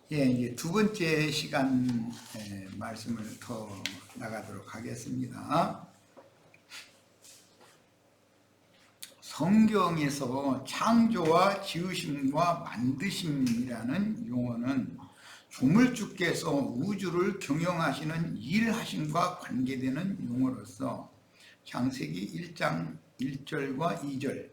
예, 이제 두 번째 시간 말씀을 더 나가도록 하겠습니다. 성경에서 창조와 지으심과 만드심이라는 용어는 조물주께서 우주를 경영하시는 일하심과 관계되는 용어로서 창세기 1장 1절과 2절,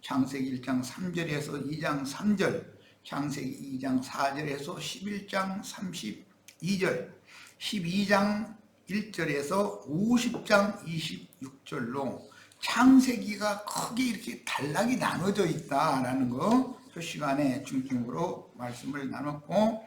창세기 1장 3절에서 2장 3절, 창세기 2장 4절에서 11장 32절, 12장 1절에서 50장 26절로 창세기가 크게 이렇게 단락이 나눠져 있다라는 거 첫 시간에 중심으로 말씀을 나눴고,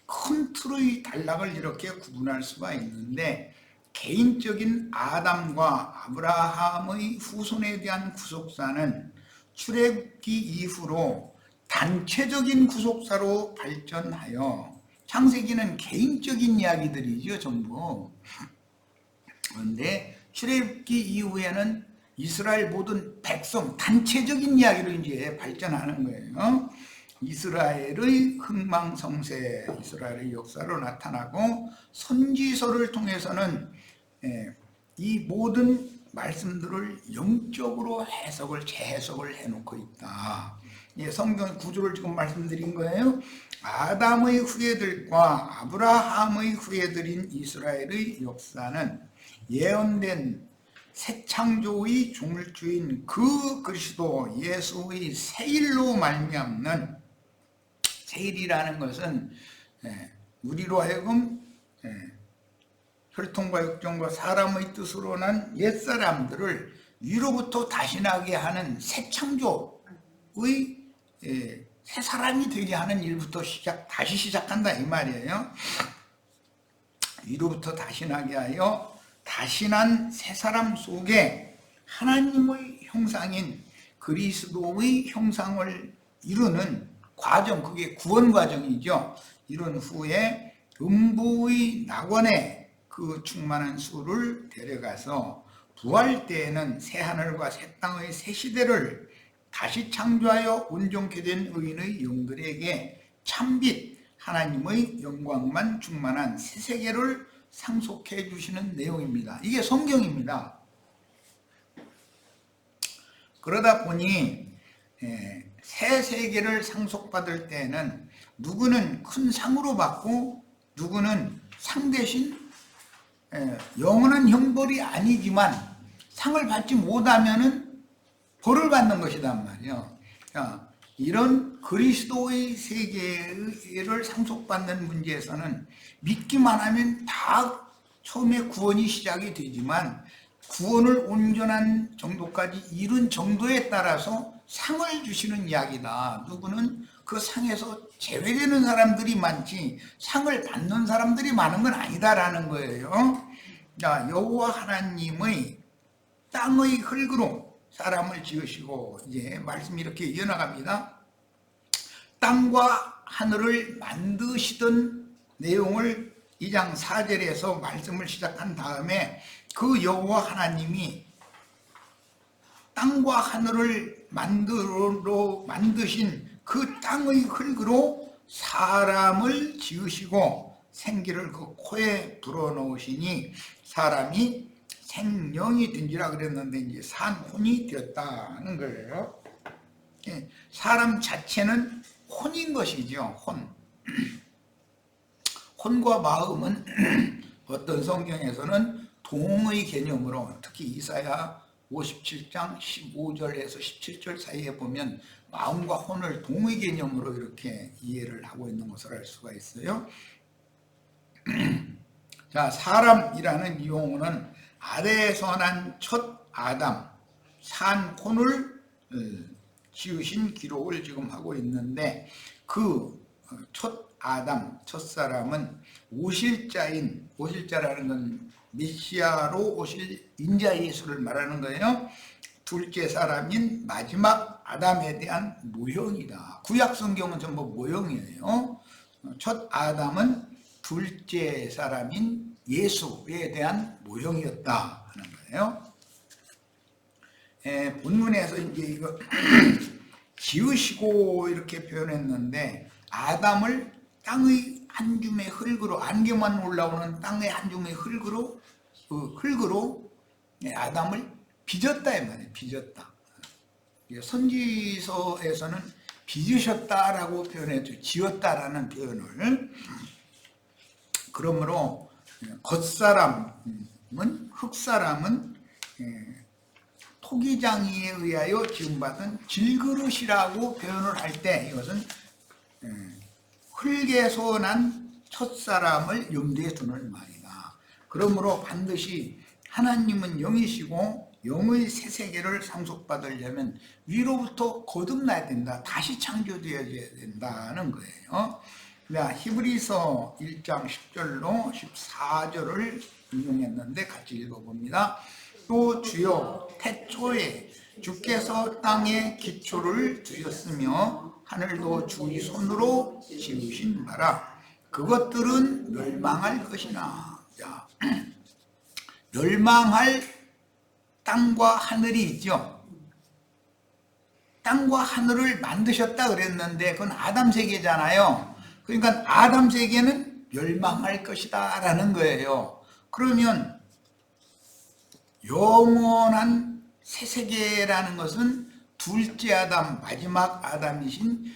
큰 틀의 단락을 이렇게 구분할 수가 있는데, 개인적인 아담과 아브라함의 후손에 대한 구속사는 출애굽기 이후로 단체적인 구속사로 발전하여, 창세기는 개인적인 이야기들이죠, 전부. 그런데 출애굽기 이후에는 이스라엘 모든 백성 단체적인 이야기로 이제 발전하는 거예요. 이스라엘의 흥망성쇠, 이스라엘의 역사로 나타나고, 선지서를 통해서는 이 모든 말씀들을 영적으로 재해석을 해놓고 있다. 성경 구조를 지금 말씀드린 거예요. 아담의 후예들과 아브라함의 후예들인 이스라엘의 역사는 예언된 새 창조의 조물주인 그 그리스도 예수의 세일로 말미암는, 세일이라는 것은 우리로 하여금 혈통과 육정과 사람의 뜻으로 난 옛사람들을 위로부터 다시 나게 하는 새 창조의 새 사람이 되게 하는 일부터 다시 시작한다 이 말이에요. 위로부터 다시 나게 하여 다시 난 새 사람 속에 하나님의 형상인 그리스도의 형상을 이루는 과정, 그게 구원 과정이죠. 이룬 후에 음부의 낙원에 그 충만한 수를 데려가서 부활 때에는 새 하늘과 새 땅의 새 시대를 다시 창조하여 온전케 된 의인의 영들에게 참빛 하나님의 영광만 충만한 새 세계를 상속해 주시는 내용입니다. 이게 성경입니다. 그러다 보니 새 세계를 상속받을 때는 누구는 큰 상으로 받고, 누구는 상 대신 영원한 형벌이 아니지만 상을 받지 못하면은 벌을 받는 것이란 말이에요. 이런 그리스도의 세계를 상속받는 문제에서는 믿기만 하면 다 처음에 구원이 시작이 되지만, 구원을 온전한 정도까지 이룬 정도에 따라서 상을 주시는 이야기다. 누구는 그 상에서 제외되는 사람들이 많지 상을 받는 사람들이 많은 건 아니다라는 거예요. 여호와 하나님의 땅의 흙으로 사람을 지으시고, 이제 말씀이 이렇게 이어나갑니다. 땅과 하늘을 만드시던 내용을 2장 4절에서 말씀을 시작한 다음에, 그 여호와 하나님이 땅과 하늘을 만드신 그 땅의 흙으로 사람을 지으시고 생기를 그 코에 불어넣으시니 사람이 생명이 된지라 그랬는데, 이제 산혼이 되었다는 거예요. 사람 자체는 혼인 것이죠. 혼과 마음은 어떤 성경에서는 동의 개념으로, 특히 이사야 57장 15절에서 17절 사이에 보면 마음과 혼을 동의 개념으로 이렇게 이해를 하고 있는 것을 알 수가 있어요. 자, 사람이라는 용어는 아래에서 난 첫 아담, 산혼을 지으신 기록을 지금 하고 있는데, 그 첫 아담, 첫 사람은 오실 자라는 건 메시아로 오실 인자 예수를 말하는 거예요. 둘째 사람인 마지막 아담에 대한 모형이다. 구약 성경은 전부 모형이에요. 첫 아담은 둘째 사람인 예수에 대한 모형이었다 하는 거예요. 본문에서 이제 이거 지으시고 이렇게 표현했는데, 아담을 땅의 한 줌의 흙으로, 안개만 올라오는 땅의 한 줌의 흙으로, 그 흙으로 아담을 빚었다 이 말이에요. 빚었다. 선지서에서는 빚으셨다라고 표현했죠. 지었다라는 표현을. 그러므로 겉사람은, 흙사람은 토기장이에 의하여 지음받은 질그릇이라고 표현을 할 때 이것은 흙에서 난 첫사람을 염두에 두는 말이다. 그러므로 반드시 하나님은 영이시고 영의 새 세계를 상속받으려면 위로부터 거듭나야 된다. 다시 창조되어야 된다는 거예요. 히브리서 1장 10절로 14절을 인용했는데 같이 읽어봅니다. 또 주여 태초에 주께서 땅에 기초를 두셨으며 하늘도 주의 손으로 지으신 바라. 그것들은 멸망할 것이나. 자, 멸망할 땅과 하늘이 있죠. 땅과 하늘을 만드셨다 그랬는데 그건 아담 세계잖아요. 그러니까 아담 세계는 멸망할 것이다 라는 거예요. 그러면 영원한 새 세계라는 것은 둘째 아담, 마지막 아담이신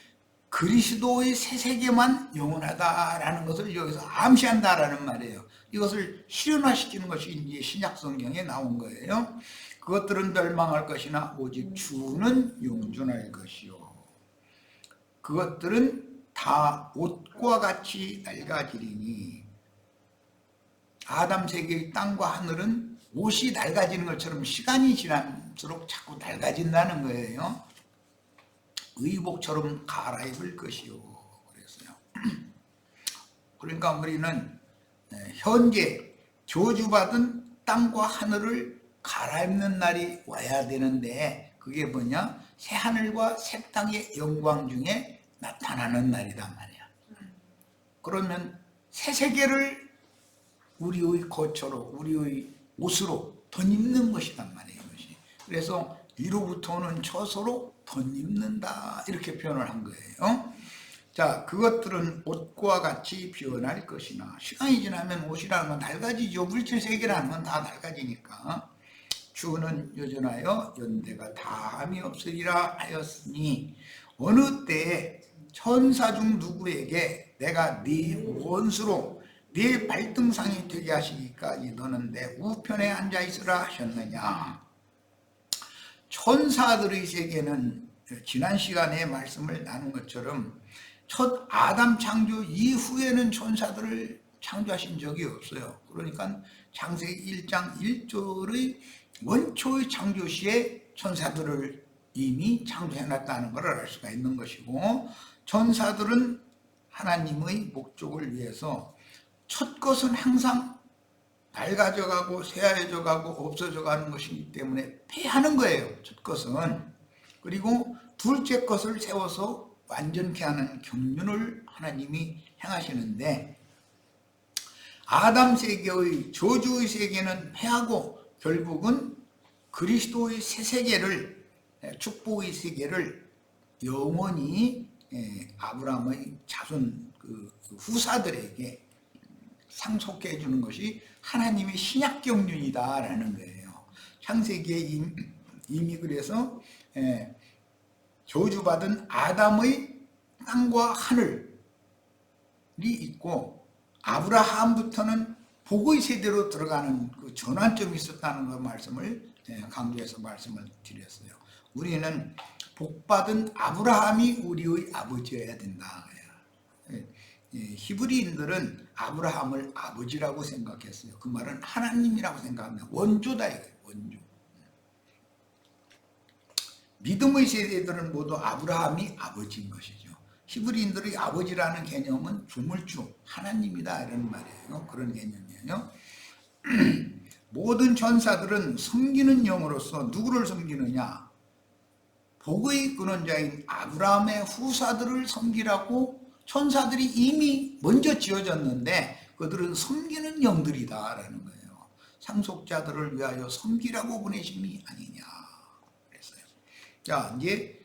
그리스도의 새 세계만 영원하다라는 것을 여기서 암시한다라는 말이에요. 이것을 실현화시키는 것이 이제 신약 성경에 나온 거예요. 그것들은 멸망할 것이나 오직 주는 영존할 것이요. 그것들은 다 옷과 같이 낡아지리니. 아담 세계의 땅과 하늘은 옷이 낡아지는 것처럼 시간이 지날수록 자꾸 낡아진다는 거예요. 의복처럼 갈아입을 것이요. 그랬어요. 그러니까 우리는 현재 저주받은 땅과 하늘을 갈아입는 날이 와야 되는데 그게 뭐냐? 새 하늘과 새 땅의 영광 중에 나타나는 날이단 말이야. 그러면 새 세계를 우리의 거처로, 우리의 옷으로 덧입는 것이단 말이에요. 이것이. 그래서 위로부터 오는 처소로 덧입는다 이렇게 표현을 한 거예요. 자, 그것들은 옷과 같이 변할 것이나. 시간이 지나면 옷이라는 건 낡아지죠. 물질 세계라는 건 다 낡아지니까. 주는 여전하여 연대가 다함이 없으리라 하였으니 어느 때에 천사 중 누구에게 내가 네 원수로 네 발등상이 되게 하시기까지 너는 내 우편에 앉아 있으라 하셨느냐. 천사들의 세계는 지난 시간에 말씀을 나눈 것처럼 첫 아담 창조 이후에는 천사들을 창조하신 적이 없어요. 그러니까 창세기 1장 1절의 원초의 창조 시에 천사들을 이미 창조해놨다는 것을 알 수가 있는 것이고, 천사들은 하나님의 목적을 위해서 첫 것은 항상 밝아져가고 새하얘져가고 없어져가는 것이기 때문에 패하는 거예요. 첫 것은. 그리고 둘째 것을 세워서 완전케 하는 경륜을 하나님이 행하시는데, 아담 세계의 저주의 세계는 패하고 결국은 그리스도의 새 세계를, 축복의 세계를 영원히 아브라함의 자손 후사들에게 상속해 주는 것이 하나님의 신약 경륜이다라는 거예요. 창세기에 이미 그래서 저주받은 아담의 땅과 하늘이 있고, 아브라함부터는 복의 세대로 들어가는 그 전환점이 있었다는 그 말씀을 강조해서 말씀을 드렸어요. 우리는 복받은 아브라함이 우리의 아버지여야 된다. 히브리인들은 아브라함을 아버지라고 생각했어요. 그 말은 하나님이라고 생각합니다. 원조다 이거예요. 원조. 믿음의 세대들은 모두 아브라함이 아버지인 것이죠. 히브리인들의 아버지라는 개념은 조물주, 하나님이다 이런 말이에요. 그런 개념이에요. 모든 천사들은 섬기는 영으로서 누구를 섬기느냐? 복의 근원자인 아브라함의 후사들을 섬기라고 천사들이 이미 먼저 지어졌는데 그들은 섬기는 영들이다라는 거예요. 상속자들을 위하여 섬기라고 보내심이 아니냐 그랬어요. 자, 이제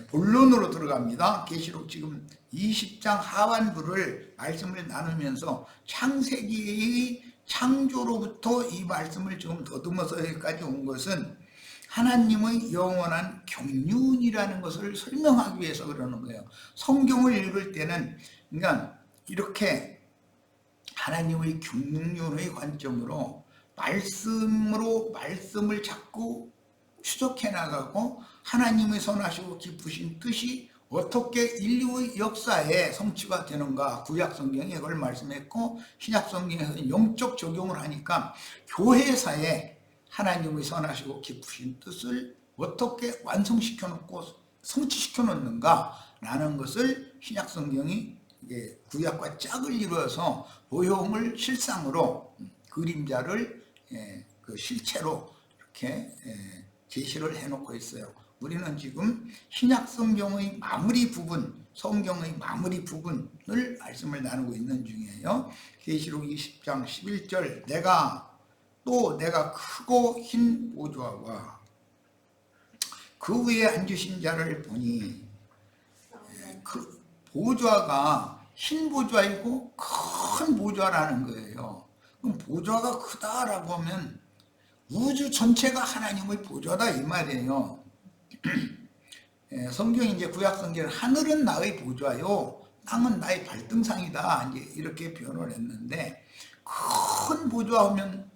본론으로 들어갑니다. 계시록 지금 20장 하반부를 말씀을 나누면서 창세기의 창조로부터 이 말씀을 조금 더듬어서 여기까지 온 것은 하나님의 영원한 경륜이라는 것을 설명하기 위해서 그러는 거예요. 성경을 읽을 때는 그러니까 이렇게 하나님의 경륜의 관점으로 말씀을 자꾸 추적해 나가고 하나님의 선하시고 깊으신 뜻이 어떻게 인류의 역사에 성취가 되는가, 구약 성경에 그걸 말씀했고 신약 성경에서 영적 적용을 하니까 교회사에 하나님의 선하시고 깊으신 뜻을 어떻게 완성시켜 놓고 성취시켜 놓는가 라는 것을 신약 성경이 구약과 짝을 이루어서 모형을 실상으로 그림자를 그 실체로 이렇게 제시를 해놓고 있어요. 우리는 지금 신약 성경의 마무리 부분, 성경의 마무리 부분을 말씀을 나누고 있는 중이에요. 계시록 20장 11절 내가 크고 흰 보좌와 그 위에 앉으신 자를 보니 그 보좌가 흰 보좌이고 큰 보좌라는 거예요. 그럼 보좌가 크다라고 하면 우주 전체가 하나님의 보좌다 이 말이에요. 성경이 이제 구약 성경은 하늘은 나의 보좌요, 땅은 나의 발등상이다 이제 이렇게 표현을 했는데 큰 보좌하면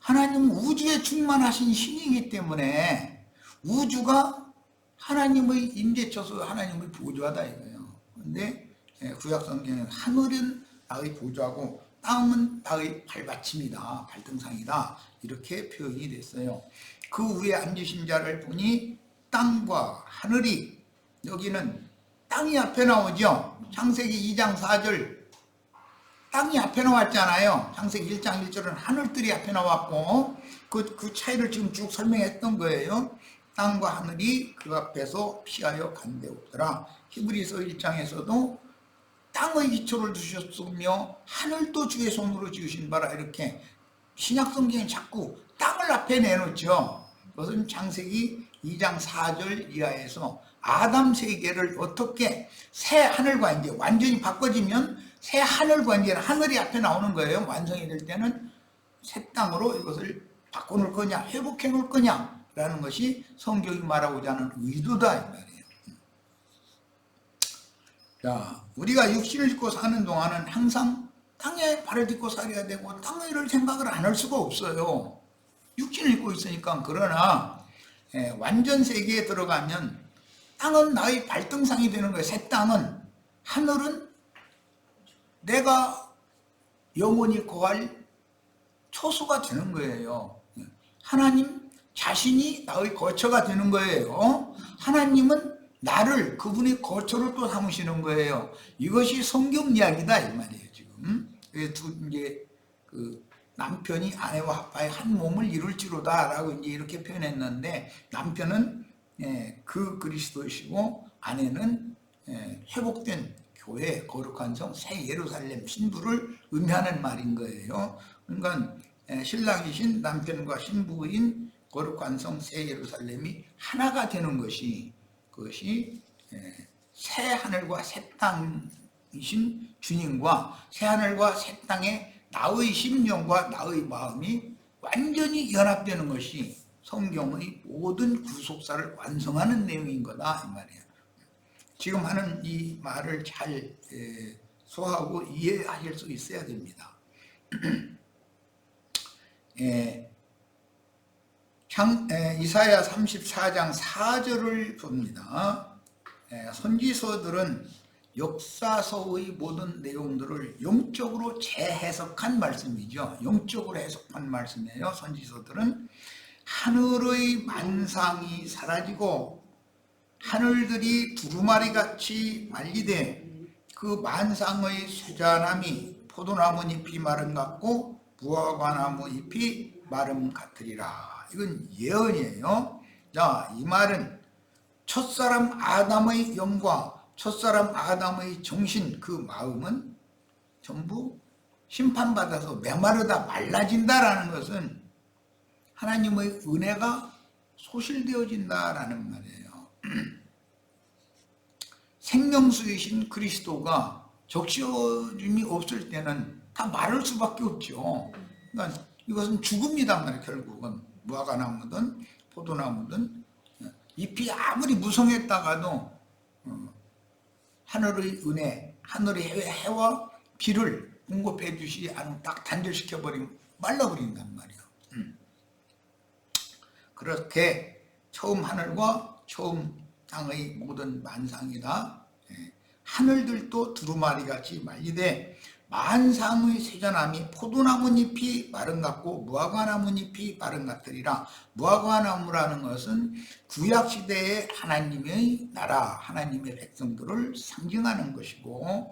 하나님 우주에 충만하신 신이기 때문에 우주가 하나님의 임재처소 하나님의 보좌다 이거예요. 그런데 구약 성경은 하늘은 나의 보좌고 땅은 나의 발받침이다, 발등상이다 이렇게 표현이 됐어요. 그 위에 앉으신 자를 보니 땅과 하늘이, 여기는 땅이 앞에 나오죠. 창세기 2장 4절 땅이 앞에 나왔잖아요. 창세기 1장 1절은 하늘들이 앞에 나왔고 그 차이를 지금 쭉 설명했던 거예요. 땅과 하늘이 그 앞에서 피하여 간대오더라. 히브리서 1장에서도 땅의 기초를 두셨으며 하늘도 주의 손으로 지으신 바라 이렇게 신약 성경이 자꾸 땅을 앞에 내놓죠. 그것은 창세기 2장 4절 이하에서 아담 세계를 어떻게 새 하늘과 이제 완전히 바꿔지면 새 하늘과 이제 하늘이 앞에 나오는 거예요. 완성이 될 때는 새 땅으로 이것을 바꿔놓을 거냐, 회복해 놓을 거냐 라는 것이 성경이 말하고자 하는 의도다 이 말이에요. 자, 우리가 육신을 입고 사는 동안은 항상 땅에 발을 딛고 살아야 되고 땅의 일을 생각을 안 할 수가 없어요. 육신을 입고 있으니까. 그러나 완전 세계에 들어가면 땅은 나의 발등상이 되는 거예요. 새 땅은. 하늘은 내가 영원히 거할 초소가 되는 거예요. 하나님 자신이 나의 거처가 되는 거예요. 하나님은 나를, 그분의 거처를 또 삼으시는 거예요. 이것이 성경 이야기다 이 말이에요. 지금 이제 그 남편이 아내와 합하여 한 몸을 이룰지로다라고 이제 이렇게 표현했는데, 남편은 그 그리스도이시고 아내는 회복된 교회, 거룩한 성, 새 예루살렘 신부를 의미하는 말인 거예요. 그러니까 신랑이신 남편과 신부인 거룩한 성, 새 예루살렘이 하나가 되는 것이, 그것이 새 하늘과 새 땅이신 주님과 새 하늘과 새 땅에 나의 심령과 나의 마음이 완전히 연합되는 것이 성경의 모든 구속사를 완성하는 내용인 거다 이 말이에요. 지금 하는 이 말을 잘 소화하고 이해하실 수 있어야 됩니다. 이사야 34장 4절을 봅니다. 선지서들은 역사서의 모든 내용들을 영적으로 재해석한 말씀이죠. 영적으로 해석한 말씀이에요. 선지서들은 하늘의 만상이 사라지고 하늘들이 두루마리같이 말리되 그 만상의 수잔함이 포도나무 잎이 마름 같고 무화과나무 잎이 마름 같으리라. 이건 예언이에요. 자, 이 말은 첫사람 아담의 영과 첫사람 아담의 정신, 그 마음은 전부 심판받아서 메마르다 말라진다라는 것은 하나님의 은혜가 소실되어진다라는 말이에요. 생명수이신 그리스도가 적셔짐이 없을 때는 다 마를 수밖에 없죠. 그러니까 이것은 죽음이단 말이에요. 결국은 무화과나무든 포도나무든 잎이 아무리 무성했다가도 하늘의 은혜, 하늘의 해와 비를 공급해 주시지 않으면 딱 단절시켜버리면 말라버린단 말이에요. 그렇게 처음 하늘과 처음 땅의 모든 만상이다. 하늘들도 두루마리같이 말리되 만상의 세전함이 포도나무잎이 마른 같고 무화과나무잎이 마른 같으리라. 무화과나무라는 것은 구약시대의 하나님의 나라, 하나님의 백성들을 상징하는 것이고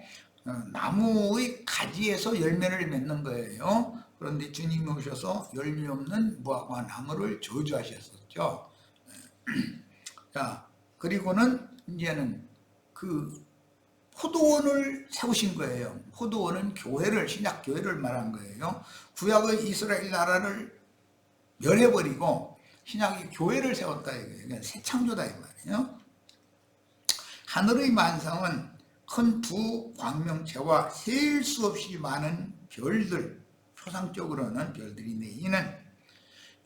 나무의 가지에서 열매를 맺는 거예요. 그런데 주님이 오셔서 열매 없는 무화과나무를 저주하셨었죠. 자, 그리고는 이제는 그 포도원을 세우신 거예요. 포도원은 교회를, 신약 교회를 말한 거예요. 구약의 이스라엘 나라를 멸해버리고 신약의 교회를 세웠다 이거예요. 새 창조다 이 말이에요. 하늘의 만상은 큰 두 광명체와 셀 수 없이 많은 별들, 표상적으로는 별들인데 이는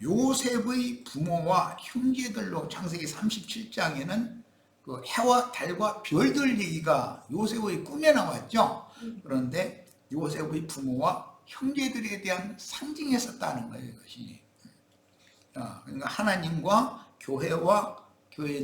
요셉의 부모와 형제들로 창세기 37장에는 그 해와 달과 별들 얘기가 요셉의 꿈에 나왔죠. 그런데 요셉의 부모와 형제들에 대한 상징했었다는 거예요. 이것이. 그러니까 하나님과 교회와 교회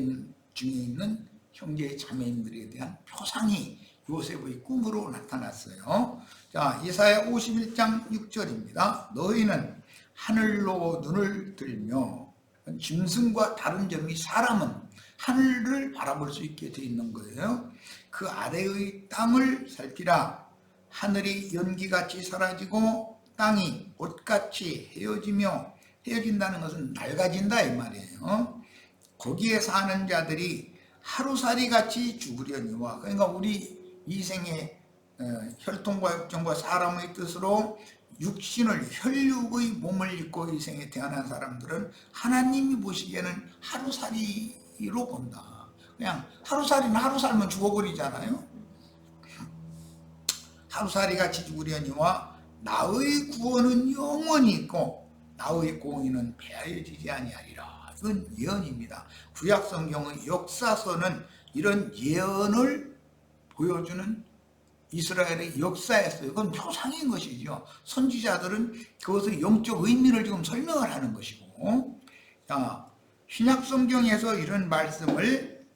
중에 있는 형제 자매님들에 대한 표상이 요셉의 꿈으로 나타났어요. 자, 이사야 51장 6절입니다. 너희는 하늘로 눈을 들며, 짐승과 다른 점이 사람은 하늘을 바라볼 수 있게 되어 있는 거예요. 그 아래의 땅을 살피라. 하늘이 연기같이 사라지고 땅이 옷같이 헤어지며, 헤어진다는 것은 낡아진다 이 말이에요. 거기에 사는 자들이 하루살이같이 죽으려니와, 그러니까 우리 이 생에 혈통과 육정과 사람의 뜻으로 육신을, 혈육의 몸을 입고 이 생에 태어난 사람들은 하나님이 보시기에는 하루살이로 본다. 그냥 하루살이는 하루 살면 죽어버리잖아요. 하루살이같이 죽으려니와 나의 구원은 영원히 있고 나의 공의는 폐하여지지 아니하리라. 이건 예언입니다. 구약 성경의 역사서는 이런 예언을 보여주는 이스라엘의 역사였어요. 이건 표상인 것이죠. 선지자들은 그것의 영적 의미를 지금 설명을 하는 것이고, 자, 신약 성경에서 이런 말씀을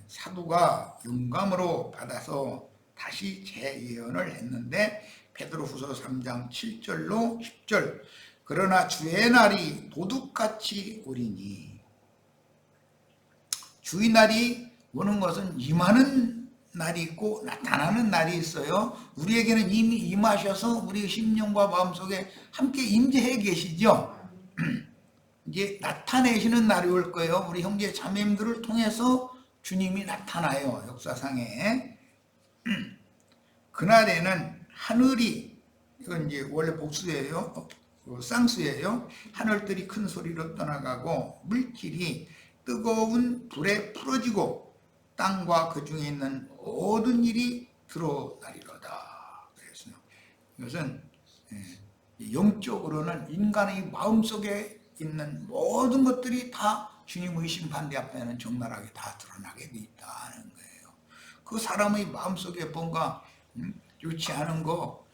사도가 영감으로 받아서 다시 재예언을 했는데 베드로후서 3장 7절로 10절 그러나 주의 날이 도둑같이 오리니, 주의 날이 오는 것은 임하는 날이 있고 나타나는 날이 있어요. 우리에게는 이미 임하셔서 우리의 심령과 마음속에 함께 임재해 계시죠. 이제 나타내시는 날이 올 거예요. 우리 형제 자매님들을 통해서 주님이 나타나요. 역사상에. 그날에는 하늘이, 이건 이제 원래 복수예요. 쌍수예요. 하늘들이 큰 소리로 떠나가고 물길이 뜨거운 불에 풀어지고 땅과 그 중에 있는 모든 일이 드러나리로다. 그랬어요. 이것은 영적으로는 인간의 마음속에 있는 모든 것들이 다 주님의 심판대 앞에는 적나라하게 다 드러나게 돼 있다는 거예요. 그 사람의 마음속에 뭔가 좋지 않은 거,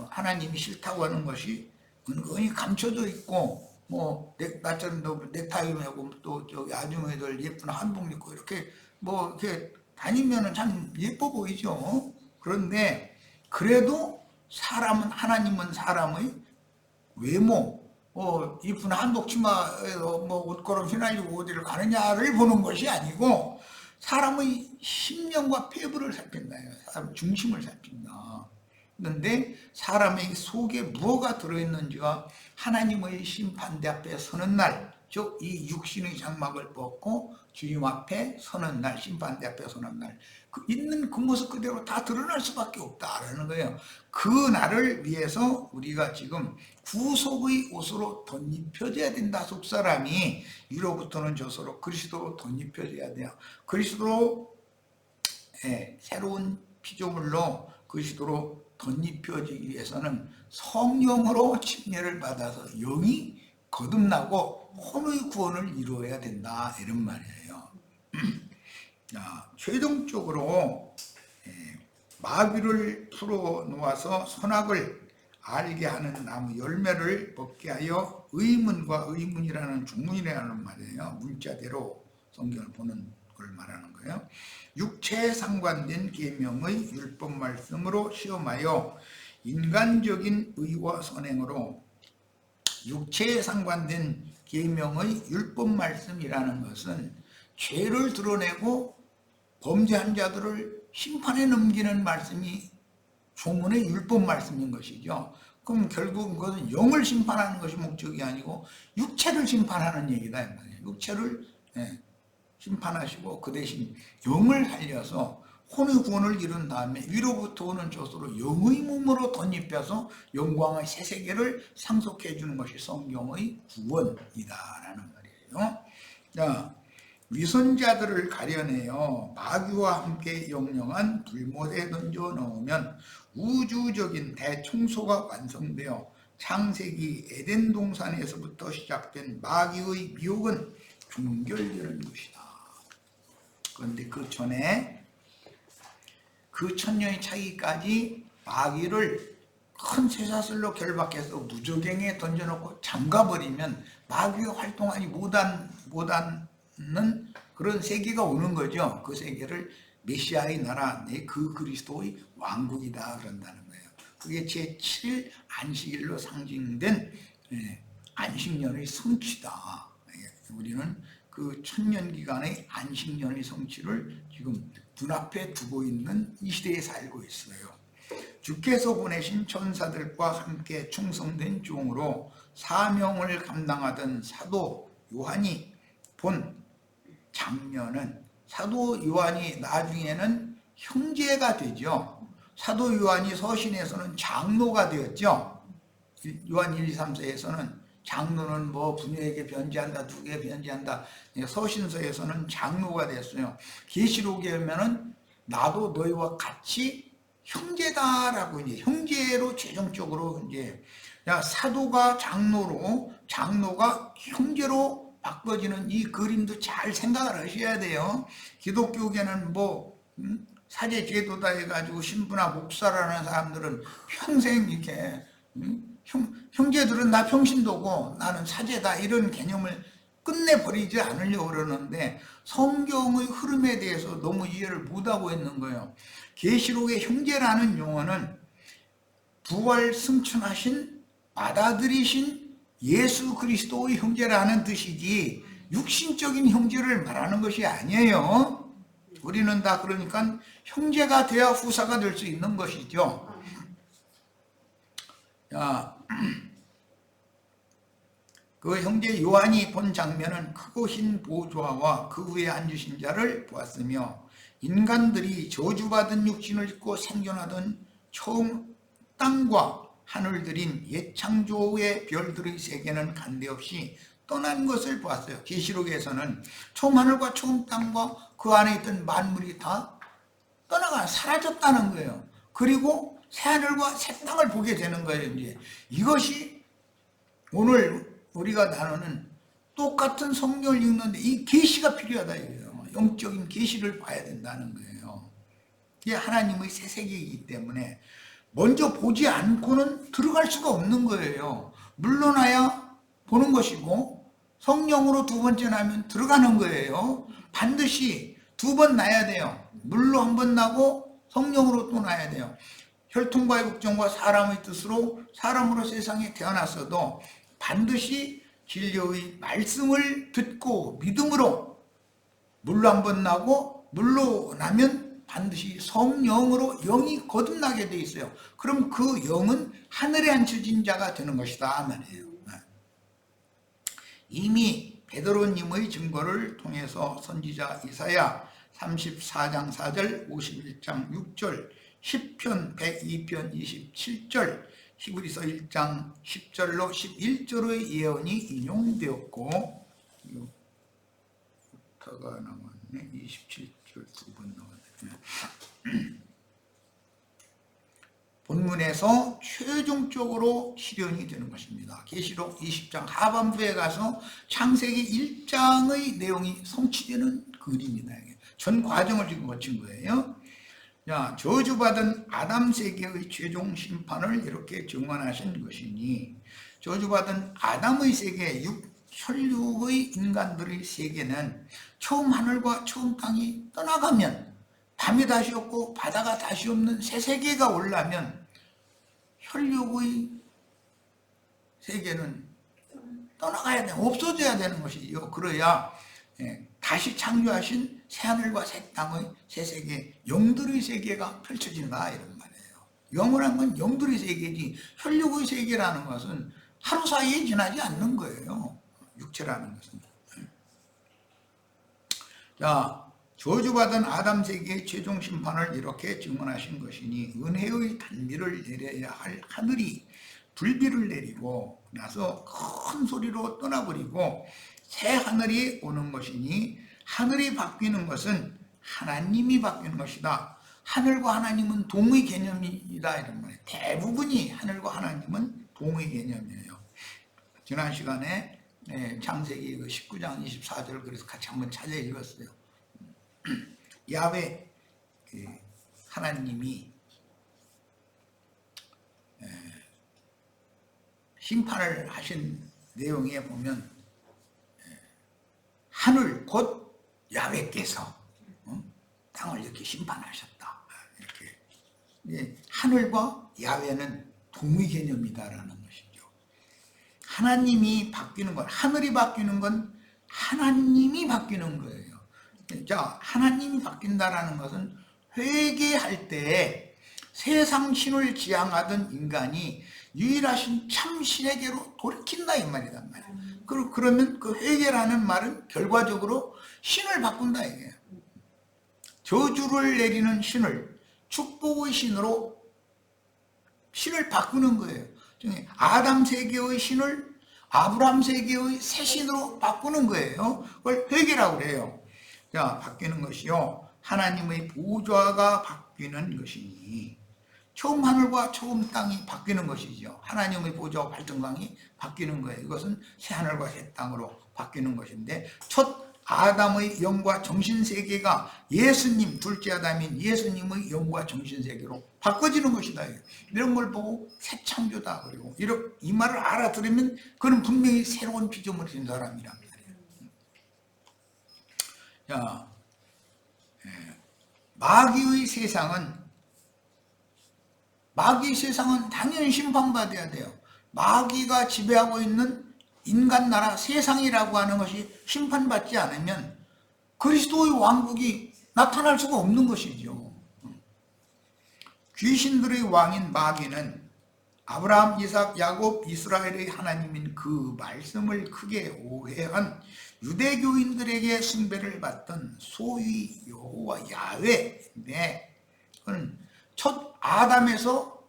하나님이 싫다고 하는 것이 은근히 감춰져 있고, 뭐 나처럼 넥타이 메고 또 저기 아줌마들 예쁜 한복 입고 이렇게 뭐 이렇게 다니면은 참 예뻐 보이죠. 그런데 그래도 사람은, 하나님은 사람의 외모, 이쁜 한복 치마에서 뭐 옷걸음 휘날리고 어디를 가느냐를 보는 것이 아니고 사람의 심령과 폐부를 살핀다요. 사람 중심을 살핀다. 그런데 사람의 속에 무엇가 들어있는지가 하나님의 심판대 앞에 서는 날, 즉 이 육신의 장막을 벗고 주님 앞에 서는 날, 심판대 앞에 서는 날, 있는 그 모습 그대로 다 드러날 수밖에 없다라는 거예요. 그 날을 위해서 우리가 지금 구속의 옷으로 덧입혀져야 된다. 속사람이 위로부터는 저서로 그리스도로 덧입혀져야 돼요. 그리스도로 새로운 피조물로 그리스도로 덧입혀지기 위해서는 성령으로 침례를 받아서 영이 거듭나고 혼의 구원을 이루어야 된다, 이런 말이에요. 자, 최종적으로 마귀를 풀어놓아서 선악을 알게 하는 나무 열매를 먹게 하여 의문과 의문이라는 중문이라는 말이에요. 문자대로 성경을 보는 걸 말하는 거예요. 육체에 상관된 계명의 율법 말씀으로 시험하여 인간적인 의와 선행으로, 육체에 상관된 계명의 율법 말씀이라는 것은 죄를 드러내고 범죄한 자들을 심판에 넘기는 말씀이 조문의 율법 말씀인 것이죠. 그럼 결국 그것은 영을 심판하는 것이 목적이 아니고 육체를 심판하는 얘기다, 이 말이에요. 육체를 심판하시고 그 대신 영을 살려서 혼의 구원을 이룬 다음에 위로부터 오는 조소로 영의 몸으로 덧입혀서 영광의 새 세계를 상속해 주는 것이 성경의 구원이다라는 말이에요. 자, 위선자들을 가려내어 마귀와 함께 영영한 불못에 던져 넣으면 우주적인 대청소가 완성되어 창세기 에덴 동산에서부터 시작된 마귀의 미혹은 종결되는 것이다. 그런데 그 전에 그 천년의 차기까지 마귀를 큰 쇠사슬로 결박해서 무저갱에 던져놓고 잠가버리면 마귀가 활동하지 못하는 그런 세계가 오는 거죠. 그 세계를 메시아의 나라, 그 그리스도의 왕국이다 그런다는 거예요. 그게 제7일 안식일로 상징된 안식년의 성취다. 우리는 그 천년 기간의 안식년의 성취를 지금 눈앞에 두고 있는 이 시대에 살고 있어요. 주께서 보내신 천사들과 함께 충성된 종으로 사명을 감당하던 사도 요한이 본 장면은, 사도 요한이 나중에는 형제가 되죠. 사도 요한이 서신에서는 장로가 되었죠. 요한 1, 2, 3, 4에서는 장로는 뭐 부녀에게 변제한다, 두개 변제한다. 서신서에서는 장로가 됐어요. 계시록에 오면은 나도 너희와 같이 형제다라고 이제 형제로 최종적으로 이제 사도가 장로로, 장로가 형제로 바꿔지는 이 그림도 잘 생각을 하셔야 돼요. 기독교계는 뭐 사제 제도다 해가지고 신부나 목사라는 사람들은 평생 이렇게 형제들은 나 평신도고 나는 사제다, 이런 개념을 끝내버리지 않으려고 그러는데 성경의 흐름에 대해서 너무 이해를 못하고 있는 거예요. 계시록의 형제라는 용어는 부활 승천하신, 받아들이신 예수 그리스도의 형제라는 뜻이지 육신적인 형제를 말하는 것이 아니에요. 우리는 다 그러니까 형제가 돼야 후사가 될 수 있는 것이죠. 자, 그 형제 요한이 본 장면은 크고 흰 보좌와 그 위에 앉으신 자를 보았으며 인간들이 저주받은 육신을 입고 생존하던 처음 땅과 하늘들인 옛 창조의 별들의 세계는 간데없이 떠난 것을 보았어요. 계시록에서는 처음 하늘과 처음 땅과 그 안에 있던 만물이 다 떠나가 사라졌다는 거예요. 그리고 새 하늘과 새 땅을 보게 되는 거예요. 이제 이것이 오늘 우리가 나누는 똑같은 성경을 읽는데 이 계시가 필요하다 이거예요. 영적인 계시를 봐야 된다는 거예요. 이게 하나님의 새 세계이기 때문에 먼저 보지 않고는 들어갈 수가 없는 거예요. 물러나야 보는 것이고 성령으로 두 번째 나면 들어가는 거예요. 반드시 두 번 나야 돼요. 물로 한 번 나고 성령으로 또 나야 돼요. 혈통과의 국정과 사람의 뜻으로 사람으로 세상에 태어났어도 반드시 진리의 말씀을 듣고 믿음으로 물로 한 번 나고 물로 나면 반드시 성령으로 영이 거듭나게 돼 있어요. 그럼 그 영은 하늘에 앉혀진 자가 되는 것이다 말이에요. 이미 베드로님의 증거를 통해서 선지자 이사야 34장 4절, 51장 6절, 10편 102편 27절, 히브리서 1장 10절로 11절의 예언이 인용되었고, 6타가 남았네. 27절 두 번 나왔네. 본문에서 최종적으로 실현이 되는 것입니다. 계시록 20장 하반부에 가서 창세기 1장의 내용이 성취되는 그림이다. 전 과정을 지금 거친 거예요. 자, 저주받은 아담 세계의 최종 심판을 이렇게 증언하신 것이니, 저주받은 아담의 세계, 혈육의 인간들의 세계는 처음 하늘과 처음 땅이 떠나가면, 밤이 다시 없고 바다가 다시 없는 새 세계가 오려면 혈육의 세계는 떠나가야 돼, 없어져야 되는 것이죠. 그래야 다시 창조하신 새하늘과 새 땅의 새 세계, 영들의 세계가 펼쳐진다, 이런 말이에요. 영원한 건 영들의 세계지, 혈육의 세계라는 것은 하루 사이에 지나지 않는 거예요. 육체라는 것은. 자, 저주받은 아담 세계의 최종 심판을 이렇게 증언하신 것이니, 은혜의 단비를 내려야 할 하늘이 불비를 내리고 나서 큰 소리로 떠나버리고 새 하늘이 오는 것이니, 하늘이 바뀌는 것은 하나님이 바뀌는 것이다. 하늘과 하나님은 동의 개념이다, 이런 말이에요. 대부분이 하늘과 하나님은 동의 개념이에요. 지난 시간에 창세기 19장 24절을 그래서 같이 한번 찾아 읽었어요. 야훼 하나님이 심판을 하신 내용에 보면, 하늘 곧 야훼께서 땅을 이렇게 심판하셨다, 이렇게. 하늘과 야훼는 동의 개념이다라는 것이죠. 하나님이 바뀌는 건, 하늘이 바뀌는 건 하나님이 바뀌는 거예요. 자, 하나님이 바뀐다라는 것은 회개할 때 세상 신을 지향하던 인간이 유일하신 참 신에게로 돌이킨다, 이 말이란 말이에요. 그러면 그 회개라는 말은 결과적으로 신을 바꾼다, 이게요. 저주를 내리는 신을 축복의 신으로 신을 바꾸는 거예요. 아담 세계의 신을 아브라함 세계의 새 신으로 바꾸는 거예요. 그걸 회개라고 그래요. 자, 바뀌는 것이요, 하나님의 보좌가 바뀌는 것이니, 처음 하늘과 처음 땅이 바뀌는 것이죠. 하나님의 보좌와 발등강이 바뀌는 거예요. 이것은 새 하늘과 새 땅으로 바뀌는 것인데, 첫 아담의 영과 정신세계가 예수님, 둘째 아담인 예수님의 영과 정신세계로 바꿔지는 것이다. 이런 걸 보고 새 창조다. 그리고 이 말을 알아들으면 그는 분명히 새로운 피조물이 된 사람이란 말이에요. 자, 마귀의 세상은 당연히 심판받아야 돼요. 마귀가 지배하고 있는 인간 나라 세상이라고 하는 것이 심판받지 않으면 그리스도의 왕국이 나타날 수가 없는 것이죠. 귀신들의 왕인 마귀는 아브라함, 이삭, 야곱, 이스라엘의 하나님인 그 말씀을 크게 오해한 유대교인들에게 숭배를 받던 소위 여호와 야훼인데, 그는 첫 아담에서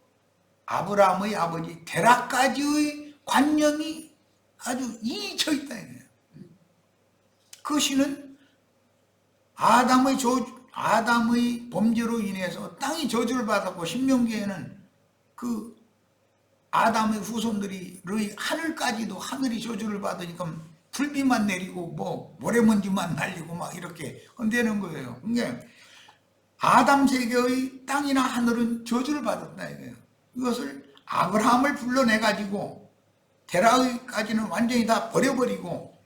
아브라함의 아버지 데라까지의 관념이 아주 이쳐 있다, 이거예요. 그 신은 아담의 범죄로 인해서 땅이 저주를 받았고, 신명기에는 그 아담의 후손들이 하늘까지도 하늘이 저주를 받으니까 불비만 내리고 뭐 모래먼지만 날리고 막 이렇게 흔드는 거예요. 그러니까 아담 세계의 땅이나 하늘은 저주를 받았다, 이거예요. 이것을 아브라함을 불러내 가지고 데라까지는 완전히 다 버려버리고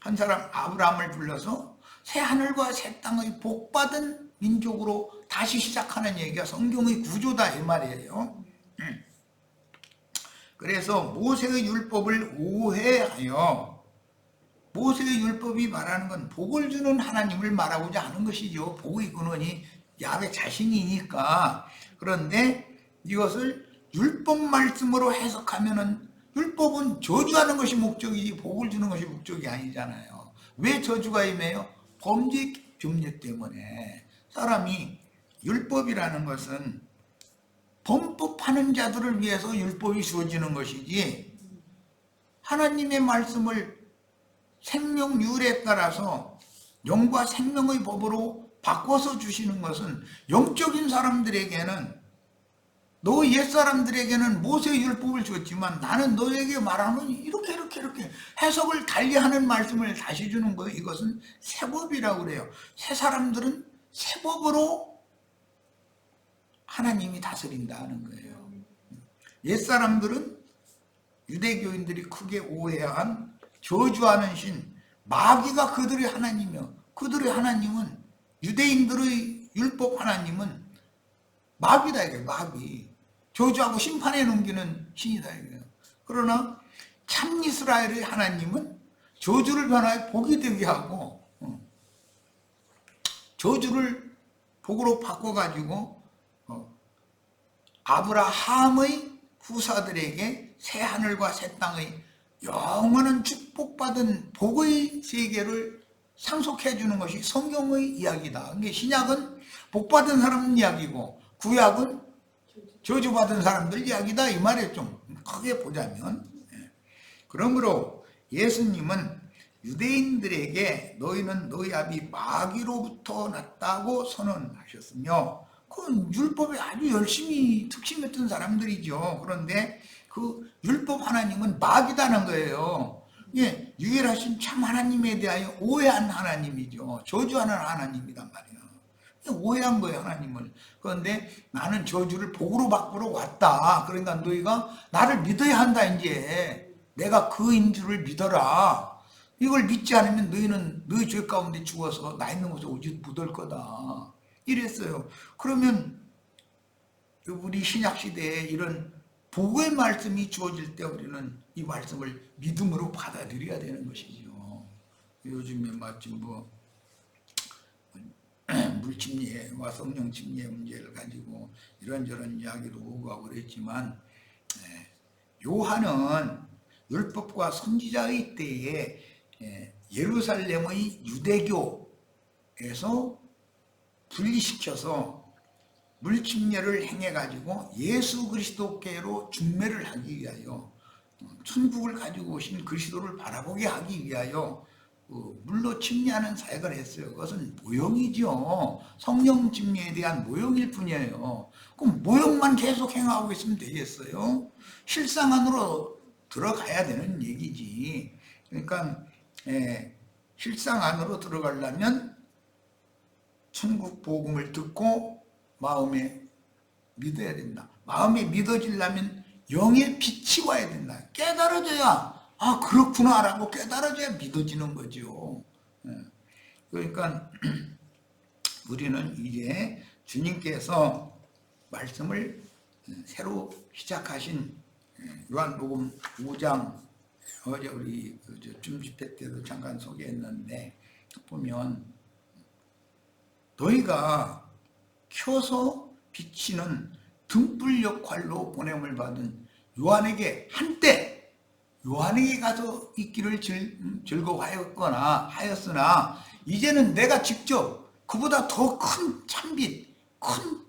한 사람 아브라함을 불러서 새 하늘과 새 땅의 복받은 민족으로 다시 시작하는 얘기가 성경의 구조다, 이 말이에요. 그래서 모세의 율법을 오해하여, 모세의 율법이 말하는 건 복을 주는 하나님을 말하고자 하는 것이죠. 복의 근원이 야훼 자신이니까. 그런데 이것을 율법 말씀으로 해석하면은, 율법은 저주하는 것이 목적이지 복을 주는 것이 목적이 아니잖아요. 왜 저주가 임해요? 범죄 점례 때문에. 사람이, 율법이라는 것은 범법하는 자들을 위해서 율법이 주어지는 것이지, 하나님의 말씀을 생명률에 따라서 영과 생명의 법으로 바꿔서 주시는 것은 영적인 사람들에게는, 너 옛사람들에게는 모세율법을 줬지만 나는 너에게 말하면 이렇게 해석을 달리하는 말씀을 다시 주는 거예요. 이것은 새법이라고 그래요. 새 사람들은 새법으로 하나님이 다스린다 하는 거예요. 옛사람들은 유대교인들이 크게 오해한 저주하는 신 마귀가 그들의 하나님이요, 그들의 하나님은, 유대인들의 율법 하나님은 마귀다 이거예요. 마귀, 저주하고 심판에 넘기는 신이다 이거예요. 그러나 참 이스라엘의 하나님은 저주를 변화해 복이 되게 하고 저주를 복으로 바꿔가지고 아브라함의 후사들에게 새 하늘과 새 땅의 영원한 축복받은 복의 세계를 상속해 주는 것이 성경의 이야기다. 그러니까 신약은 복받은 사람 이야기고 구약은 저주받은 사람들 이야기다 이 말이에요. 좀 크게 보자면. 그러므로 예수님은 유대인들에게 너희는 너희 아비 마귀로부터 났다고 선언하셨으며, 그건 율법에 아주 열심히 특심했던 사람들이죠. 그런데 그 율법 하나님은 마귀다는 거예요. 예, 유일하신 참 하나님에 대하여 오해한 하나님이죠. 저주하는 하나님이란 말이에요. 오해한 거예요, 하나님을. 그런데 나는 저주를 복으로 바꾸러 왔다. 그러니까 너희가 나를 믿어야 한다. 이제 내가 그인 줄을 믿어라. 이걸 믿지 않으면 너희는 너희 죄 가운데 죽어서 나 있는 곳에 오지 못할 거다. 이랬어요. 그러면 우리 신약시대에 이런 복의 말씀이 주어질 때 우리는 이 말씀을 믿음으로 받아들여야 되는 것이죠. 요즘에 마침 물침례와 성령 침례 문제를 가지고 이런저런 이야기도 오고 가고 그랬지만, 요한은 율법과 선지자의 때에 예루살렘의 유대교에서 분리시켜서 물침례를 행해가지고 예수 그리스도께로 중매를 하기 위하여, 천국을 가지고 오신 그리스도를 바라보게 하기 위하여 물로 침례하는 사역을 했어요. 그것은 모형이죠. 성령 침례에 대한 모형일 뿐이에요. 그럼 모형만 계속 행하고 있으면 되겠어요? 실상 안으로 들어가야 되는 얘기지. 그러니까 실상 안으로 들어가려면 천국 복음을 듣고 마음에 믿어야 된다. 마음에 믿어지려면 영의 빛이 와야 된다. 깨달아져야, 아 그렇구나 라고 깨달아져야 믿어지는 거죠. 그러니까 우리는 이제 주님께서 말씀을 새로 시작하신 요한복음 5장, 어제 우리 줌집회 때도 잠깐 소개했는데 보면, 너희가 켜서 비치는 등불 역할로 보냄을 받은 요한에게 한때 요한에게 가서 있기를 즐거워하였거나 하였으나 이제는 내가 직접 그보다 더 큰 참빛, 큰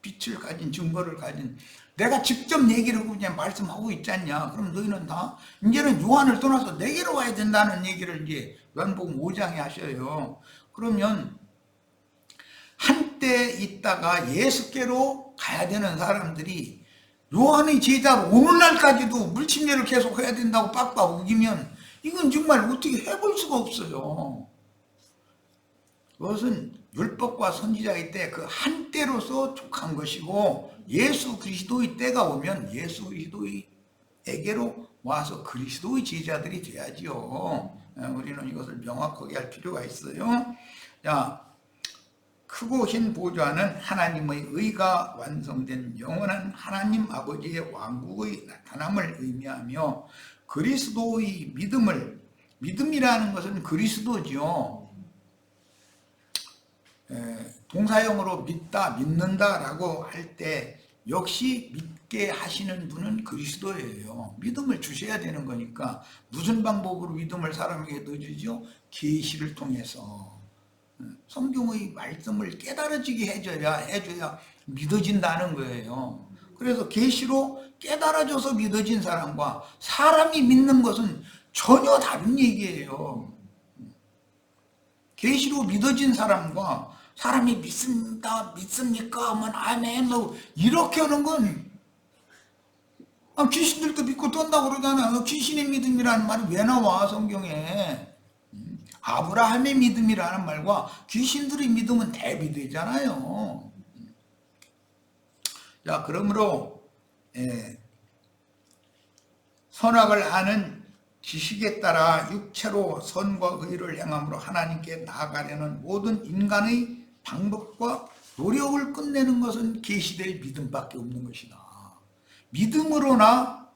빛을 가진 증거를 가진 내가 직접 얘기를 그냥 말씀하고 있지 않냐. 그럼 너희는 다 이제는 요한을 떠나서 내게로 와야 된다는 얘기를 이제 요한복음 5장에 하셔요. 그러면 한때 있다가 예수께로 가야 되는 사람들이 요한의 제자로 오늘날까지도 물침례를 계속 해야 된다고 빡빡 우기면 이건 정말 어떻게 해볼 수가 없어요. 그것은 율법과 선지자의 때 그 한때로서 족한 것이고, 예수 그리스도의 때가 오면 예수 그리스도에게로 와서 그리스도의 제자들이 돼야지요. 우리는 이것을 명확하게 할 필요가 있어요. 자, 크고 흰 보좌는 하나님의 의가 완성된 영원한 하나님 아버지의 왕국의 나타남을 의미하며, 그리스도의 믿음이라는 것은 그리스도죠. 동사형으로 믿다, 믿는다라고 할 때 역시 믿게 하시는 분은 그리스도예요. 믿음을 주셔야 되는 거니까 무슨 방법으로 믿음을 사람에게 넣어주죠? 계시를 통해서. 성경의 말씀을 깨달아지게 해줘야 믿어진다는 거예요. 그래서 계시로 깨달아져서 믿어진 사람과 사람이 믿는 것은 전혀 다른 얘기예요. 계시로 믿어진 사람과 사람이 믿습니다, 믿습니까 하면 아멘 뭐 이렇게 하는 건 귀신들도 믿고 떤다고 그러잖아요. 귀신의 믿음이라는 말이 왜 나와 성경에. 아브라함의 믿음이라는 말과 귀신들의 믿음은 대비되잖아요. 자, 그러므로 선악을 아는 지식에 따라 육체로 선과 의를 행함으로 하나님께 나아가려는 모든 인간의 방법과 노력을 끝내는 것은 계시될 믿음밖에 없는 것이다. 믿음으로나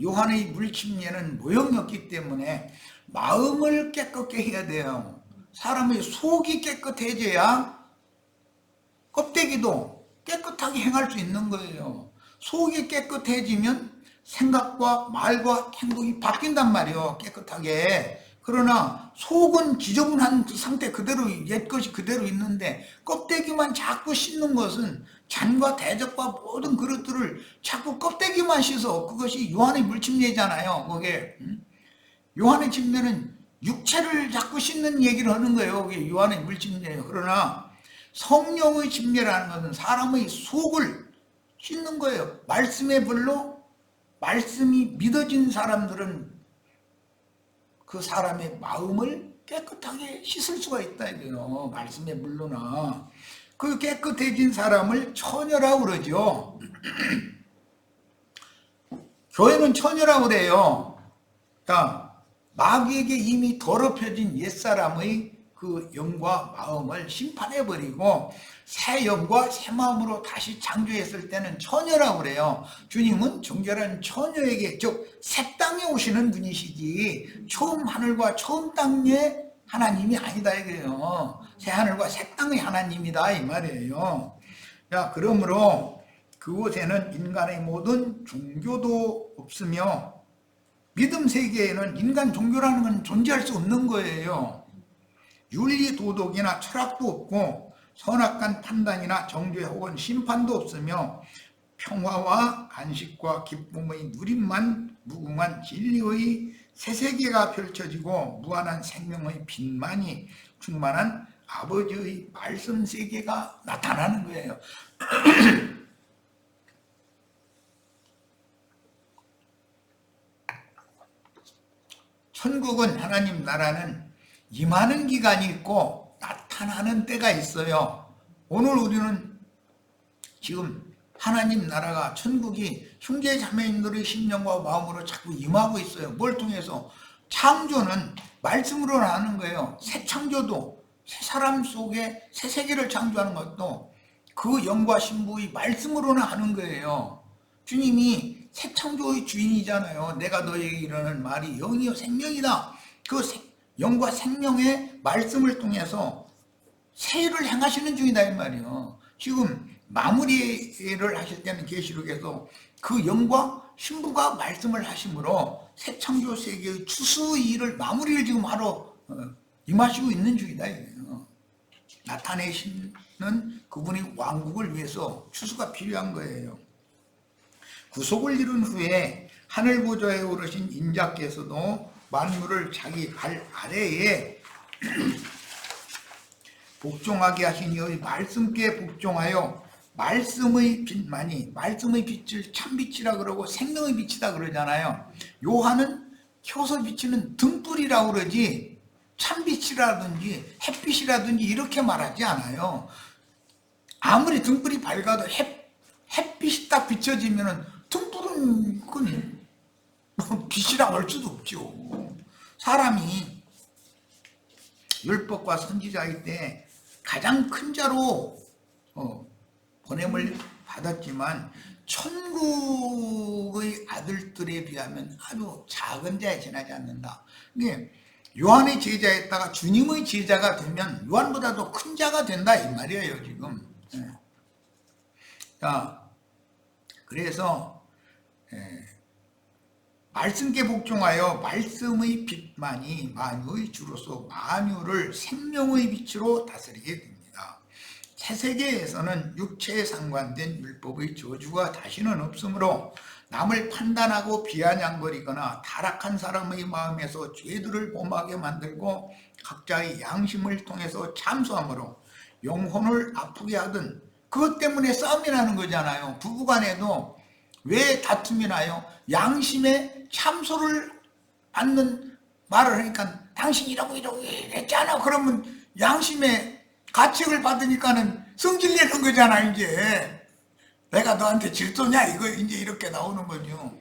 요한의 물침례는 모형이 없기 때문에 마음을 깨끗게 해야 돼요. 사람의 속이 깨끗해져야 껍데기도 깨끗하게 행할 수 있는 거예요. 속이 깨끗해지면 생각과 말과 행동이 바뀐단 말이에요. 깨끗하게. 그러나 속은 지저분한 그 상태 그대로 옛것이 그대로 있는데 껍데기만 자꾸 씻는 것은 잔과 대접과 모든 그릇들을 자꾸 껍데기만 씻어. 그것이 요한의 물침례잖아요. 그게 요한의 침례는 육체를 자꾸 씻는 얘기를 하는 거예요. 그게 요한의 물침례예요. 그러나 성령의 침례라는 것은 사람의 속을 씻는 거예요. 말씀의 불로 말씀이 믿어진 사람들은 그 사람의 마음을 깨끗하게 씻을 수가 있다 이거요. 말씀의 물로나 그 깨끗해진 사람을 처녀라고 그러죠. 교회는 처녀라고 그래요. 그러니까 마귀에게 이미 더럽혀진 옛사람의 그 영과 마음을 심판해버리고 새 영과 새 마음으로 다시 창조했을 때는 처녀라고 그래요. 주님은 정결한 처녀에게 즉 새 땅에 오시는 분이시지 처음 하늘과 처음 땅의 하나님이 아니다 이거예요. 새 하늘과 새 땅의 하나님이다 이 말이에요. 자, 그러므로 그곳에는 인간의 모든 종교도 없으며 믿음 세계에는 인간 종교라는 건 존재할 수 없는 거예요. 윤리 도덕이나 철학도 없고 선악한 판단이나 정죄 혹은 심판도 없으며 평화와 안식과 기쁨의 누림만 무궁한 진리의 새 세계가 펼쳐지고 무한한 생명의 빛만이 충만한 아버지의 말씀 세계가 나타나는 거예요. 천국은 하나님 나라는 임하는 기간이 있고 나타나는 때가 있어요. 오늘 우리는 지금 하나님 나라가 천국이 형제 자매님들의 심령과 마음으로 자꾸 임하고 있어요. 뭘 통해서? 창조는 말씀으로 하는 거예요. 새 창조도 새 사람 속에 새 세계를 창조하는 것도 그 영과 신부의 말씀으로는 하는 거예요. 주님이 새 창조의 주인이잖아요. 내가 너에게 이르는 말이 영이요 생명이다. 그 영과 생명의 말씀을 통해서 새 일을 행하시는 중이다 이 말이에요. 지금 마무리를 하실 때는 계시록에서 그 영과 신부가 말씀을 하심으로 새 창조 세계의 추수의 일을 마무리를 지금 하러 임하시고 있는 중이다 이거예요. 나타내시는 그분의 왕국을 위해서 추수가 필요한 거예요. 구속을 이룬 후에 하늘 보좌에 오르신 인자께서도 만물을 자기 발 아래에 복종하게 하신 이의 말씀께 복종하여 말씀의 빛만이 말씀의 빛을 참빛이라 그러고 생명의 빛이다 그러잖아요. 요한은 켜서 비치는 등불이라고 그러지 참빛이라든지 햇빛이라든지 이렇게 말하지 않아요. 아무리 등불이 밝아도 햇빛이 딱 비춰지면 등불은 그건 빛이라고 할 수도 없죠. 사람이 율법과 선지자일 때 가장 큰 자로 보냄을 받았지만 천국의 아들들에 비하면 아주 작은 자에 지나지 않는다. 이게 요한의 제자였다가 주님의 제자가 되면 요한보다도 큰 자가 된다 이 말이에요 지금. 자, 그래서 말씀께 복종하여 말씀의 빛만이 만유의 주로서 만유를 생명의 빛으로 다스리게 됩니다. 새 세계에서는 육체에 상관된 율법의 저주가 다시는 없으므로 남을 판단하고 비아냥거리거나 타락한 사람의 마음에서 죄들을 범하게 만들고 각자의 양심을 통해서 참소함으로 영혼을 아프게 하든 그것 때문에 싸움이 나는 거잖아요. 부부간에도 왜 다툼이 나요? 양심에 참소를 받는 말을 하니까 당신 이러고 했잖아. 그러면 양심의 가책을 받으니까는 성질 내는 거잖아. 이제 내가 너한테 질투냐 이거 이제 이렇게 나오는 거죠.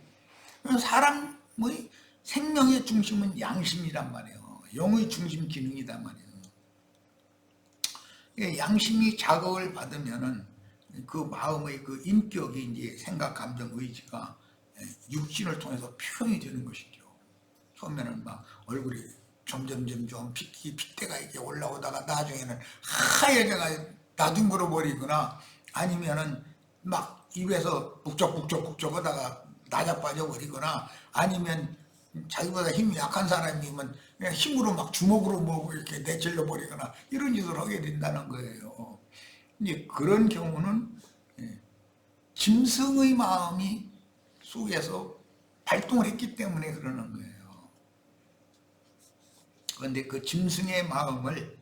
사람의 생명의 중심은 양심이란 말이에요. 영의 중심 기능이란 말이에요. 양심이 자극을 받으면은 그 마음의 그 인격이 이제 생각, 감정, 의지가 육신을 통해서 표현이 되는 것이죠. 처음에는 막 얼굴이 점점 핏대가 이렇게 올라오다가 나중에는 하얘져가 나둥그러 버리거나 아니면은 막 입에서 북적북적 하다가 나자빠져 버리거나 아니면 자기보다 힘이 약한 사람이면 그냥 힘으로 막 주먹으로 뭐 이렇게 내질러 버리거나 이런 짓을 하게 된다는 거예요. 이제 그런 경우는 짐승의 마음이 속에서 발동을 했기 때문에 그러는 거예요. 그런데 그 짐승의 마음을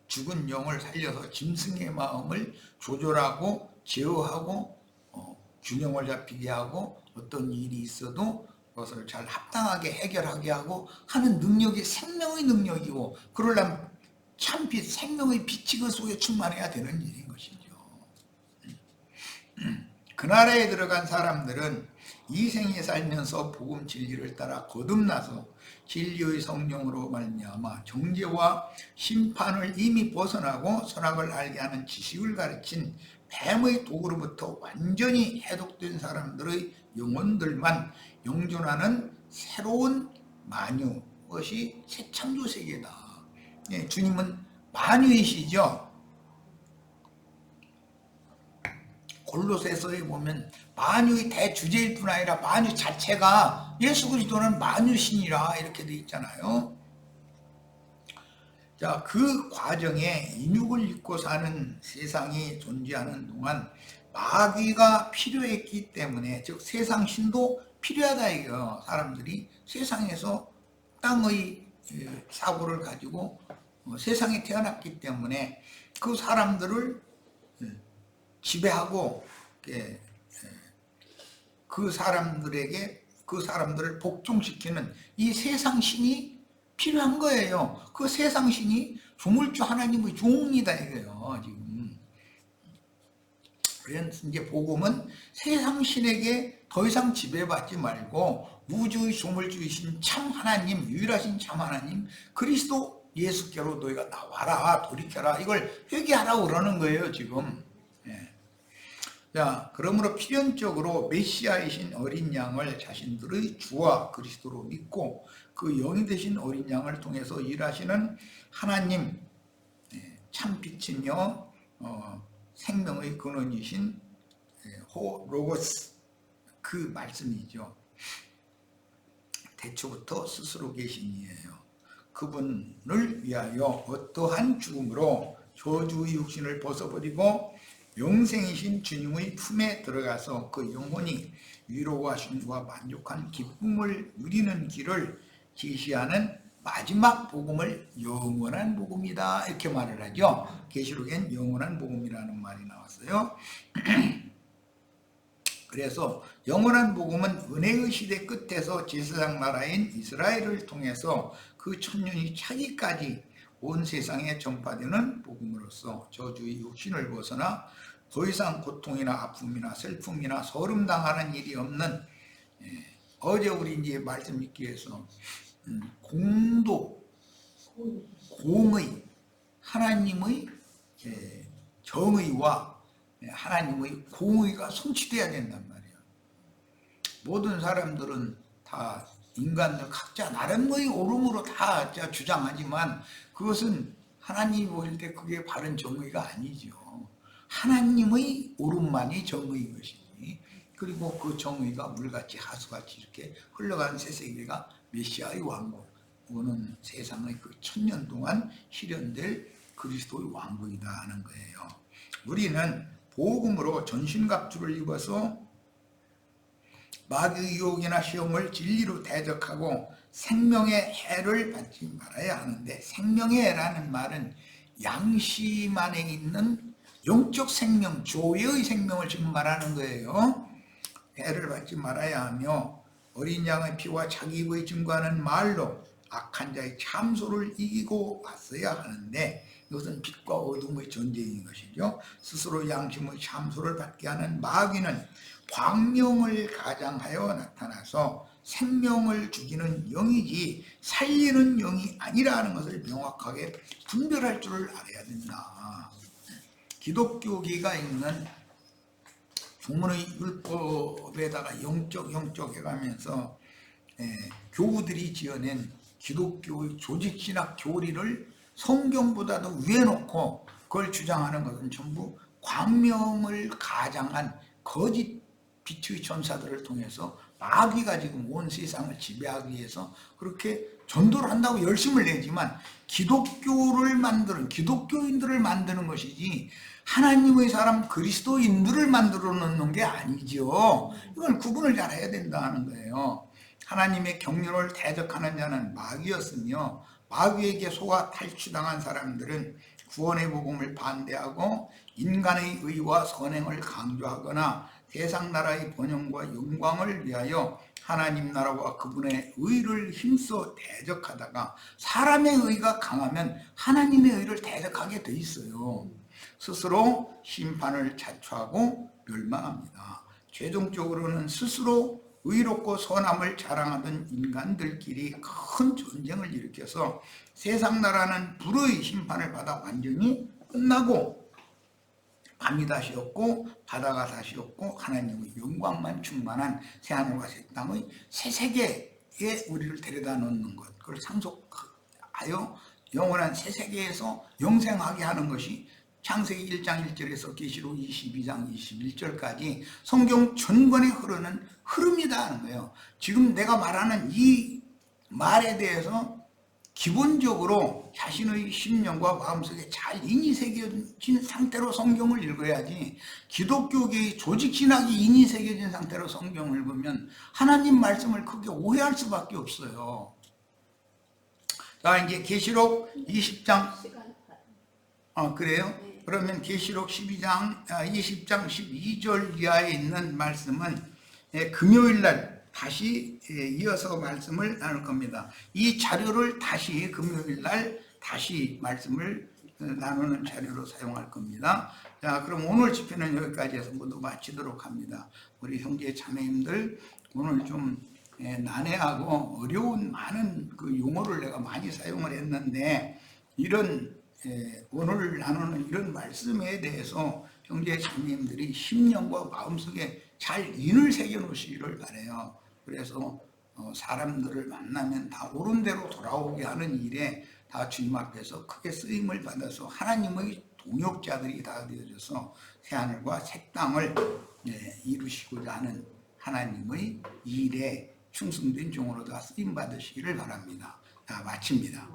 죽은 영을 살려서 짐승의 마음을 조절하고 제어하고 균형을 잡히게 하고 어떤 일이 있어도 그것을 잘 합당하게 해결하게 하고 하는 능력이 생명의 능력이고 그러려면 참빛 생명의 빛이 그 속에 충만해야 되는 일인 것이죠. 그 나라에 들어간 사람들은 이 생에 살면서 복음 진리를 따라 거듭나서 진리의 성령으로 말미암아 정죄와 심판을 이미 벗어나고 선악을 알게 하는 지식을 가르친 뱀의 독으로부터 완전히 해독된 사람들의 영혼들만 영존하는 새로운 만유, 그것이 새 창조 세계다. 주님은 만유이시죠. 골로새서에 보면 만유의 대주제일 뿐 아니라 만유 자체가 예수 그리스도는 만유신이라 이렇게 돼 있잖아요. 자, 그 과정에 인육을 입고 사는 세상이 존재하는 동안 마귀가 필요했기 때문에 즉 세상 신도 필요하다 이거예요. 사람들이 세상에서 땅의 사고를 가지고 세상에 태어났기 때문에 그 사람들을 지배하고 그 사람들을 복종시키는 이 세상 신이 필요한 거예요. 그 세상 신이 조물주 하나님의 종이다 이거예요. 지금 그래서 이제 복음은 세상 신에게 더 이상 지배받지 말고 우주의 조물주이신 참 하나님, 유일하신 참 하나님 그리스도 예수께로 너희가 나와라, 돌이켜라, 이걸 회개하라고 그러는 거예요 지금. 자, 그러므로 필연적으로 메시아이신 어린 양을 자신들의 주와 그리스도로 믿고 그 영이 되신 어린 양을 통해서 일하시는 하나님 참 빛이며 생명의 근원이신 로고스 그 말씀이죠. 대초부터 스스로 계신 이에요. 그분을 위하여 어떠한 죽음으로 저주의 육신을 벗어버리고 영생이신 주님의 품에 들어가서 그 영혼이 위로와 쉼과 만족한 기쁨을 누리는 길을 제시하는 마지막 복음을 영원한 복음이다 이렇게 말을 하죠. 계시록엔 영원한 복음이라는 말이 나왔어요. 그래서 영원한 복음은 은혜의 시대 끝에서 제사장 나라인 이스라엘을 통해서 그 천년이 차기까지 온 세상에 전파되는 복음으로서 저주의 육신을 벗어나 더 이상 고통이나 아픔이나 슬픔이나 서름당하는 일이 없는 어제 우리 이제 말씀 읽기 위해서 공의 하나님의 정의와 하나님의 공의가 성취돼야 된단 말이에요. 모든 사람들은 다 인간들 각자 나름의 옳음으로 다 주장하지만 그것은 하나님이 보실 때 그게 바른 정의가 아니죠. 하나님의 옳음만이 정의인 것이니 그리고 그 정의가 물같이 하수같이 이렇게 흘러가는 새세계가 메시아의 왕국, 오는 세상의 그 천년 동안 실현될 그리스도의 왕국이다 하는 거예요. 우리는 복음으로 전신갑주를 입어서 마귀의 유혹이나 시험을 진리로 대적하고 생명의 해를 받지 말아야 하는데 생명의 해라는 말은 양심 안에 있는 영적 생명, 조예의 생명을 지금 말하는 거예요. 해를 받지 말아야 하며 어린 양의 피와 자기 입의 증거하는 말로 악한 자의 참소를 이기고 왔어야 하는데, 이것은 빛과 어둠의 전쟁인 것이죠. 스스로 양심의 참소를 받게 하는 마귀는 광명을 가장하여 나타나서 생명을 죽이는 영이지 살리는 영이 아니라는 것을 명확하게 분별할 줄을 알아야 된다. 기독교계가 있는 중문의 율법에다가 영적 해가면서 교우들이 지어낸 기독교의 조직신학 교리를 성경보다도 위에 놓고 그걸 주장하는 것은 전부 광명을 가장한 거짓 빛의 천사들을 통해서 마귀가 지금 온 세상을 지배하기 위해서 그렇게 전도를 한다고 열심을 내지만 기독교를 만드는, 기독교인들을 만드는 것이지 하나님의 사람 그리스도인들을 만들어 놓는 게 아니죠. 이걸 구분을 잘 해야 된다는 거예요. 하나님의 경륜을 대적하는 자는 마귀였으며 마귀에게 속아 탈취당한 사람들은 구원의 복음을 반대하고 인간의 의와 선행을 강조하거나 세상 나라의 번영과 영광을 위하여 하나님 나라와 그분의 의를 힘써 대적하다가 사람의 의가 강하면 하나님의 의를 대적하게 돼 있어요. 스스로 심판을 자초하고 멸망합니다. 최종적으로는 스스로 의롭고 선함을 자랑하던 인간들끼리 큰 전쟁을 일으켜서 세상 나라는 불의 심판을 받아 완전히 끝나고 밤이 다시 없고 바다가 다시 없고 하나님의 영광만 충만한 새하늘과 새 땅의 새 세계에 우리를 데려다 놓는 것, 그걸 상속하여 영원한 새 세계에서 영생하게 하는 것이 창세기 1장 1절에서 계시록 22장 21절까지 성경 전권에 흐르는 흐름이다 하는 거예요. 지금 내가 말하는 이 말에 대해서 기본적으로 자신의 심령과 마음속에 잘 인이 새겨진 상태로 성경을 읽어야지, 기독교계의 조직신학이 인이 새겨진 상태로 성경을 읽으면 하나님 말씀을 크게 오해할 수밖에 없어요. 자, 이제 계시록 20장 그래요? 그러면 계시록 20장 12절 이하에 있는 말씀은 금요일날 다시 이어서 말씀을 나눌 겁니다. 이 자료를 다시 금요일날 다시 말씀을 나누는 자료로 사용할 겁니다. 자, 그럼 오늘 집회는 여기까지 해서 모두 마치도록 합니다. 우리 형제 자매님들, 오늘 좀 난해하고 어려운 많은 그 용어를 내가 많이 사용을 했는데, 이런 오늘 나누는 이런 말씀에 대해서 형제 자매님들이 심령과 마음속에 잘 인을 새겨 놓으시기를 바라요. 그래서 사람들을 만나면 다 옳은 대로 돌아오게 하는 일에 다 주님 앞에서 크게 쓰임을 받아서 하나님의 동역자들이 다 되어져서 새하늘과 새 땅을 이루시고자 하는 하나님의 일에 충성된 종으로 다 쓰임 받으시기를 바랍니다. 자, 마칩니다.